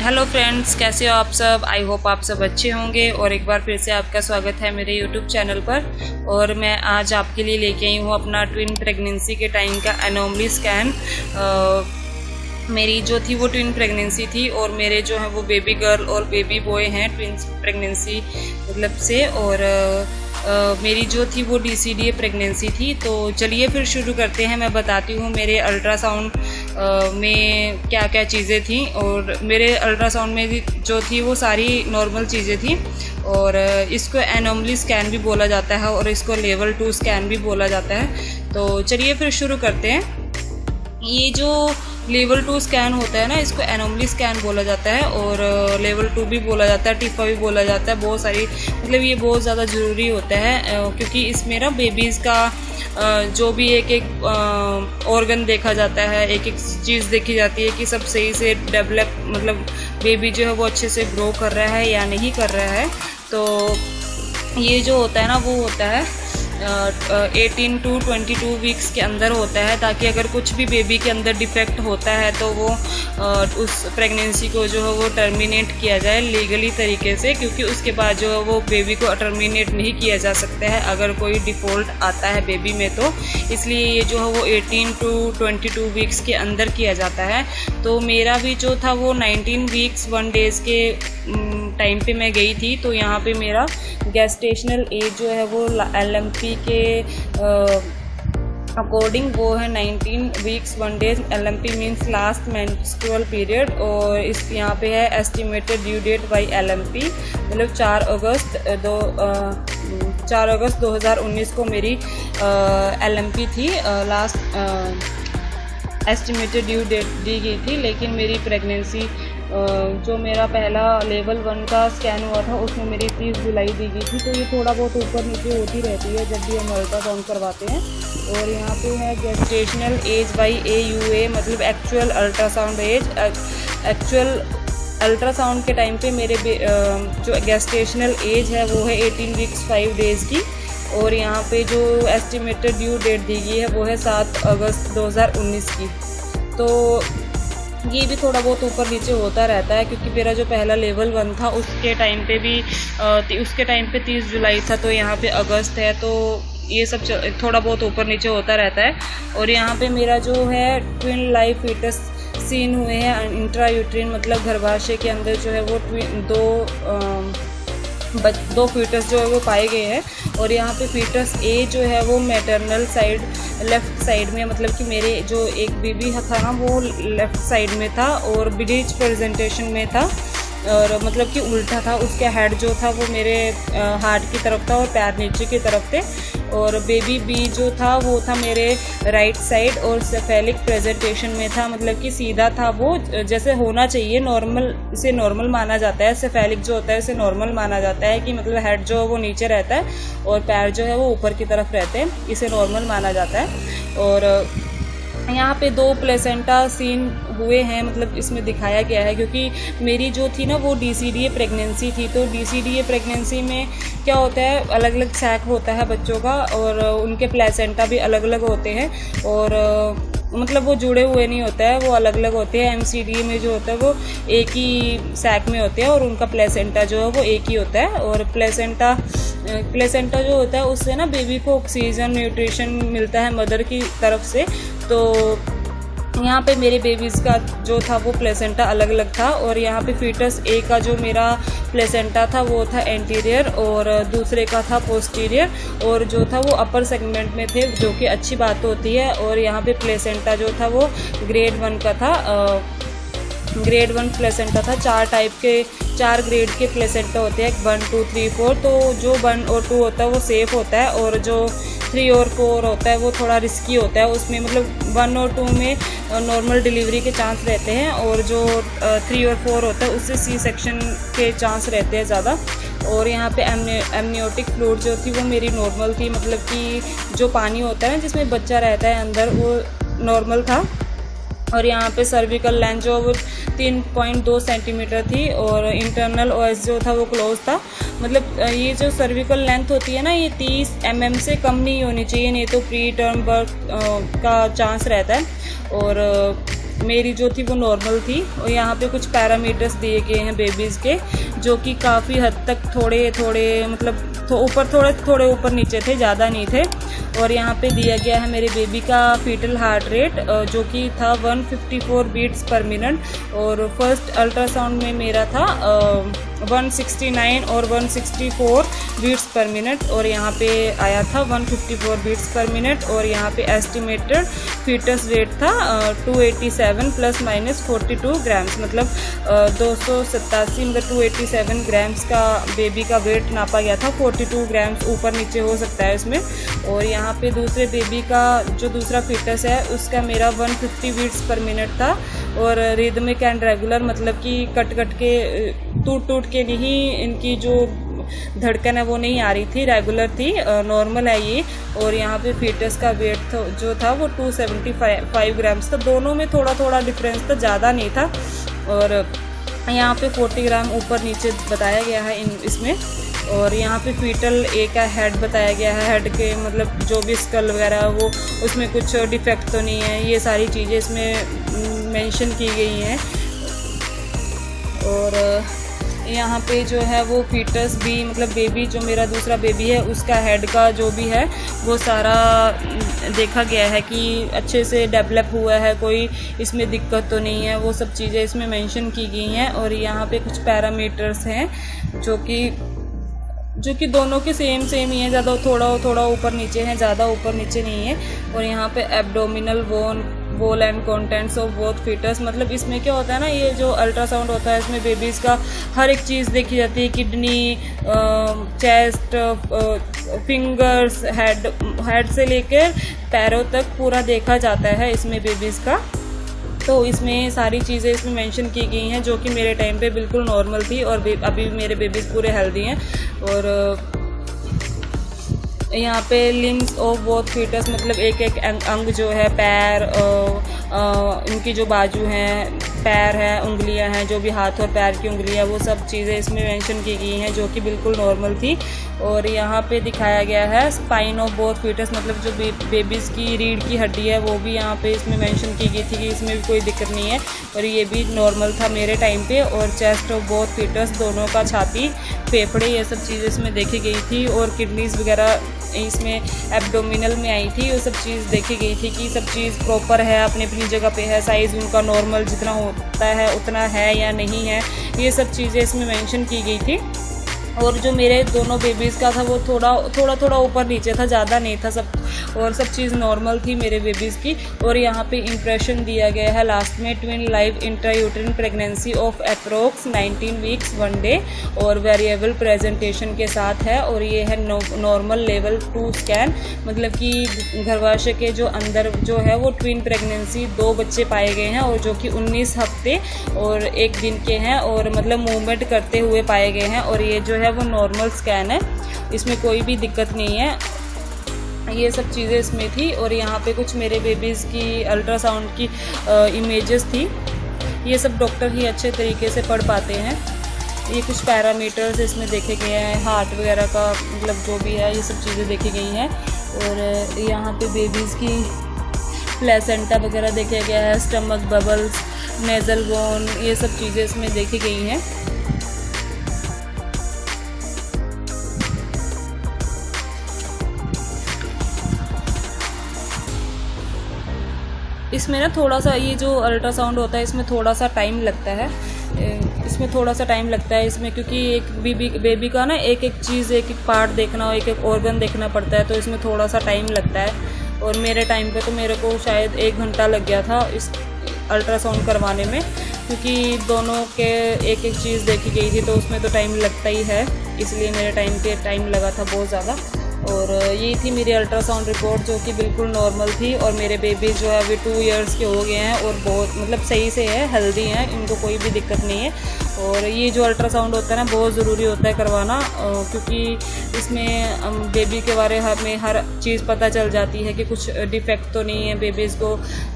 Hello friends, कैसे हो आप सब। आई होप आप सब अच्छे होंगे और एक बार फिर से आपका स्वागत है मेरे यूट्यूब चैनल पर। और मैं आज आपके लिए लेके आई हूँ अपना ट्विन प्रेगनेंसी के टाइम का एनोमली स्कैन। मेरी जो थी वो ट्विन प्रेगनेंसी थी और मेरे जो है वो बेबी गर्ल और बेबी बॉय हैं ट्विन प्रेगनेंसी मतलब से। और मेरी जो थी वो DCDA प्रेगनेंसी थी। तो चलिए फिर शुरू करते हैं। मैं बताती हूँ मेरे अल्ट्रासाउंड में क्या क्या चीज़ें थी। और मेरे अल्ट्रासाउंड में जो थी वो सारी नॉर्मल चीज़ें थी। और इसको एनोमली स्कैन भी बोला जाता है और इसको लेवल 2 स्कैन भी बोला जाता है। तो चलिए फिर शुरू करते हैं। ये जो लेवल 2 स्कैन होता है ना, इसको एनोमली स्कैन बोला जाता है और लेवल 2 भी बोला जाता है, टिफा भी बोला जाता है। बहुत सारी मतलब ये बहुत ज़्यादा ज़रूरी होता है क्योंकि इसमें ना बेबीज़ का जो भी एक ऑर्गन देखा जाता है, एक एक चीज़ देखी जाती है कि सब सही से डेवलप मतलब बेबी जो है वो अच्छे से ग्रो कर रहा है या नहीं कर रहा है। तो ये जो होता है ना वो होता है 18 to 22 वीक्स के अंदर होता है, ताकि अगर कुछ भी बेबी के अंदर डिफेक्ट होता है तो वो उस प्रेगनेंसी को जो है वो टर्मिनेट किया जाए लीगली तरीके से। क्योंकि उसके बाद जो है वो बेबी को टर्मिनेट नहीं किया जा सकता है अगर कोई डिफ़ॉल्ट आता है बेबी में। तो इसलिए ये जो है वो 18 to 22 वीक्स के अंदर किया जाता है। तो मेरा भी जो था वो 19 वीक्स 1 डेज़ के टाइम पे मैं गई थी। तो यहाँ पे मेरा गेस्टेशनल एज जो है वो LMP के अकॉर्डिंग वो है 19 weeks 1 days. LMP means last menstrual period. और इस यहाँ पे है estimated due date by LMP मतलब 4 अगस्त 2019 को मेरी LMP थी, लास्ट एस्टिमेटेड ड्यू डेट दी गई थी। लेकिन मेरी प्रेगनेंसी जो मेरा पहला लेवल 1 का स्कैन हुआ था उसमें मेरी 30 जुलाई दी गई थी। तो ये थोड़ा बहुत ऊपर नीचे होती रहती है जब भी हम अल्ट्रासाउंड करवाते हैं। और यहाँ पे है गेस्टेशनल एज बाई AUA मतलब actual ultrasound age. Actual ultrasound के टाइम पे मेरे जो गेस्टेशनल एज है वो है 18 वीक्स 5 डेज़ की। और यहाँ पे जो एस्टिमेटेड ड्यू डेट दी गई है वो है 7 अगस्त 2019 की। तो ये भी थोड़ा बहुत ऊपर नीचे होता रहता है क्योंकि मेरा जो पहला लेवल 1 था उसके टाइम पे भी उसके टाइम पे 30 जुलाई था, तो यहाँ पे अगस्त है। तो ये सब थोड़ा बहुत ऊपर नीचे होता रहता है। और यहाँ पे मेरा जो है ट्विन लाइव फीटस सीन हुए हैं इंट्रायूट्रिन मतलब गर्भाशय के अंदर जो है वो दो फीटस जो है वो पाए गए हैं। और यहाँ पे फीटस A जो है वो मैटरनल साइड लेफ़्ट साइड में मतलब कि मेरे जो एक बेबी था ना वो लेफ़्ट साइड में था और ब्रिज प्रेजेंटेशन में था और मतलब कि उल्टा था। उसका हेड जो था वो मेरे हार्ट की तरफ था और पैर नीचे की तरफ थे। और बेबी B जो था वो था मेरे राइट साइड और सेफेलिक प्रेजेंटेशन में था मतलब कि सीधा था वो, जैसे होना चाहिए नॉर्मल, इसे नॉर्मल माना जाता है। सेफेलिक जो होता है इसे नॉर्मल माना जाता है कि मतलब हेड जो है वो नीचे रहता है और पैर जो है वो ऊपर की तरफ रहते हैं, इसे नॉर्मल माना जाता है। और यहाँ पे 2 प्लेसेंटा सीन हुए हैं मतलब इसमें दिखाया गया है क्योंकि मेरी जो थी ना वो DCDA प्रेगनेंसी थी। तो DCDA प्रेगनेंसी में क्या होता है, अलग अलग सैक होता है बच्चों का और उनके प्लेसेंटा भी अलग अलग होते हैं और मतलब वो जुड़े हुए नहीं होता है, वो अलग अलग होते हैं। MCDA में जो होता है वो एक ही सैक में होते हैं और उनका प्लेसेंटा जो है वो एक ही होता है। और प्लेसेंटा जो होता है उससे ना बेबी को ऑक्सीजन न्यूट्रिशन मिलता है मदर की तरफ से। तो यहाँ पे मेरे बेबीज़ का जो था वो प्लेसेंटा अलग अलग था। और यहाँ पे फीटस A का जो मेरा प्लेसेंटा था वो था एंटीरियर और दूसरे का था पोस्टीरियर और जो था वो अपर सेगमेंट में थे, जो कि अच्छी बात होती है। और यहाँ पे प्लेसेंटा जो था वो ग्रेड 1 का था, ग्रेड 1 प्लेसेंटा था। 4 ग्रेड के प्लेसेंटा होते हैं, 1 2 3 4। तो जो 1 और 2 होता है वो सेफ़ होता है और जो 3 और 4 होता है वो थोड़ा रिस्की होता है। उसमें मतलब 1 और 2 में नॉर्मल डिलीवरी के चांस रहते हैं और जो 3 और 4 होता है उससे C सेक्शन के चांस रहते हैं ज़्यादा। और यहाँ पे एमनियोटिक फ्लूइड जो थी वो मेरी नॉर्मल थी मतलब कि जो पानी होता है ना जिसमें बच्चा रहता है अंदर वो नॉर्मल था। और यहाँ पे सर्विकल लेंथ जो वो 3.2 सेंटीमीटर थी और इंटरनल OS जो था वो क्लोज था। मतलब ये जो सर्विकल लेंथ होती है ना ये 30 mm से कम नहीं होनी चाहिए, नहीं तो प्री टर्म बर्थ का चांस रहता है। और मेरी जो थी वो नॉर्मल थी। और यहाँ पे कुछ पैरामीटर्स दिए गए हैं बेबीज़ के, जो कि काफ़ी हद तक थोड़े मतलब ऊपर थोड़े ऊपर नीचे थे, ज़्यादा नहीं थे। और यहाँ पे दिया गया है मेरे बेबी का फीटल हार्ट रेट, जो कि था 154 बीट्स पर मिनट। और फर्स्ट अल्ट्रासाउंड में मेरा था 169 और 164 बीट्स पर मिनट, और यहाँ पे आया था 154 बीट्स पर मिनट। और यहाँ पे एस्टिमेटेड फीटस वेट था 287 प्लस माइनस 42 ग्राम्स, मतलब 287 मतलब 287 ग्राम्स का बेबी का वेट नापा गया था। 42 ग्राम्स ऊपर नीचे हो सकता है इसमें। और यहाँ पे दूसरे बेबी का जो दूसरा फीटस है उसका मेरा 150 बीट्स पर मिनट था, और रिदमिक एंड रेगुलर, मतलब कि कट के टूट के नहीं, इनकी जो धड़कन है वो नहीं आ रही थी, रेगुलर थी, नॉर्मल है ये। और यहाँ पे फीटस का वेट जो था वो 275 ग्राम्स था। दोनों में थोड़ा डिफरेंस था, ज़्यादा नहीं था। और यहाँ पे 40 ग्राम ऊपर नीचे बताया गया है इसमें। और यहाँ पे फीटल ए का हेड बताया गया है, हेड के मतलब जो भी स्कल वगैरह वो उसमें कुछ डिफेक्ट तो नहीं है, ये सारी चीज़ें इसमें मेंशन की गई हैं। और यहाँ पे जो है वो फीटस भी, मतलब बेबी जो मेरा दूसरा बेबी है उसका हेड का जो भी है वो सारा देखा गया है कि अच्छे से डेवलप हुआ है, कोई इसमें दिक्कत तो नहीं है, वो सब चीज़ें इसमें मेंशन की गई हैं। और यहाँ पे कुछ पैरामीटर्स हैं जो कि दोनों के सेम ही है, ज़्यादा थोड़ा ऊपर नीचे है, ज़्यादा ऊपर नीचे नहीं है। और यहाँ पे abdominal wall and contents of both foetus, मतलब इसमें क्या होता है ना, ये जो अल्ट्रासाउंड होता है इसमें बेबीज़ का हर एक चीज़ देखी जाती है, किडनी, चेस्ट, फिंगर्स, हेड से लेकर पैरों तक पूरा देखा जाता है इसमें बेबीज़ का। तो इसमें सारी चीज़ें इसमें मेंशन की गई हैं जो कि मेरे टाइम पे बिल्कुल नॉर्मल थी, और अभी मेरे बेबीज़ पूरे हेल्दी हैं। और यहाँ पे लिम्स ऑफ बोथ फीटस, मतलब एक अंग जो है, पैर, इनकी जो बाजू हैं, पैर हैं, उंगलियां हैं, जो भी हाथ और पैर की उंगलियां, वो सब चीज़ें इसमें मेंशन की गई हैं जो कि बिल्कुल नॉर्मल थी। और यहाँ पे दिखाया गया है स्पाइन ऑफ बोथ फीटस, मतलब जो बेबीज़ की रीढ़ की हड्डी है वो भी यहाँ पे इसमें मेंशन की गई थी कि इसमें भी कोई दिक्कत नहीं है, और ये भी नॉर्मल था मेरे टाइम पे। और चेस्ट ऑफ बोथ फीटस, दोनों का छाती, फेफड़े, ये सब चीज़ें इसमें देखी गई थी। और किडनीज़ वगैरह इसमें एब्डोमिनल में आई थी, वो सब चीज़ देखी गई थी कि सब चीज़ प्रॉपर है, अपनी जगह पे है, साइज़ उनका नॉर्मल जितना होता है उतना है या नहीं है, ये सब चीज़ें इसमें मेंशन की गई थी। और जो मेरे दोनों बेबीज़ का था वो थोड़ा ऊपर नीचे था, ज़्यादा नहीं था सब, और सब चीज़ नॉर्मल थी मेरे बेबीज़ की। और यहाँ पे इंप्रेशन दिया गया है लास्ट में, twin live intrauterine pregnancy of approx 19 weeks 1 day, और वेरिएबल प्रेजेंटेशन के साथ है। और ये है नॉर्मल लेवल 2 स्कैन, मतलब कि गर्भाशय के जो अंदर जो है वो ट्विन प्रेगनेंसी 2 बच्चे पाए गए हैं, और जो कि 19 हफ्ते और 1 दिन के हैं, और मतलब मूवमेंट करते हुए पाए गए हैं। और ये जो है वो नॉर्मल स्कैन है, इसमें कोई भी दिक्कत नहीं है, ये सब चीज़ें इसमें थी। और यहाँ पे कुछ मेरे बेबीज़ की अल्ट्रासाउंड की इमेजेस थी, ये सब डॉक्टर ही अच्छे तरीके से पढ़ पाते हैं। ये कुछ पैरामीटर्स इसमें देखे गए हैं, हार्ट वगैरह का, मतलब जो भी है ये सब चीज़ें देखी गई हैं। और यहाँ पे बेबीज़ की प्लेसेंटा वगैरह देखा गया है, स्टमक बबल्स, नेज़ल बोन, ये सब चीज़ें इसमें देखी गई हैं। इसमें ना थोड़ा सा, ये जो अल्ट्रासाउंड होता है इसमें थोड़ा सा टाइम लगता है, इसमें क्योंकि एक बेबी का ना एक चीज़, एक पार्ट देखना, एक ऑर्गन देखना पड़ता है, तो इसमें थोड़ा सा टाइम लगता है। और मेरे टाइम पे तो मेरे को शायद 1 घंटा लग गया था इस अल्ट्रासाउंड करवाने में, क्योंकि दोनों के एक चीज़ देखी गई थी, तो उसमें तो टाइम लगता ही है, इसलिए मेरे टाइम पे टाइम लगा था बहुत ज़्यादा। और ये थी मेरी अल्ट्रासाउंड रिपोर्ट जो कि बिल्कुल नॉर्मल थी। और मेरे बेबी जो है अभी 2 इयर्स के हो गए हैं, और बहुत मतलब सही से है, हेल्दी हैं, इनको कोई भी दिक्कत नहीं है। और ये जो अल्ट्रासाउंड होता है ना, बहुत ज़रूरी होता है करवाना, क्योंकि इसमें बेबी के बारे में हर चीज़ पता चल जाती है कि कुछ डिफेक्ट तो नहीं है बेबीज़ को,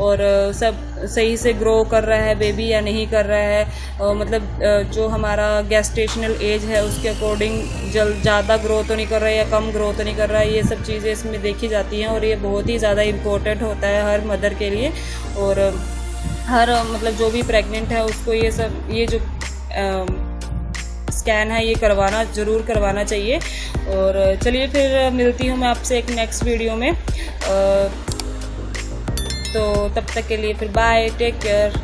और सब सही से ग्रो कर रहा है बेबी या नहीं कर रहा है, मतलब जो हमारा गेस्टेशनल एज है उसके अकॉर्डिंग ज़्यादा ग्रो तो नहीं कर रहा है या कम ग्रो तो नहीं कर रहा है, ये सब चीज़ें इसमें देखी जाती हैं। और ये बहुत ही ज़्यादा इम्पोर्टेंट होता है हर मदर के लिए। और हर मतलब जो भी प्रेग्नेंट है उसको ये जो स्कैन है ये ज़रूर करवाना चाहिए। और चलिए फिर मिलती हूँ मैं आपसे एक नेक्स्ट वीडियो में। तो तब तक के लिए फिर बाय, टेक केयर।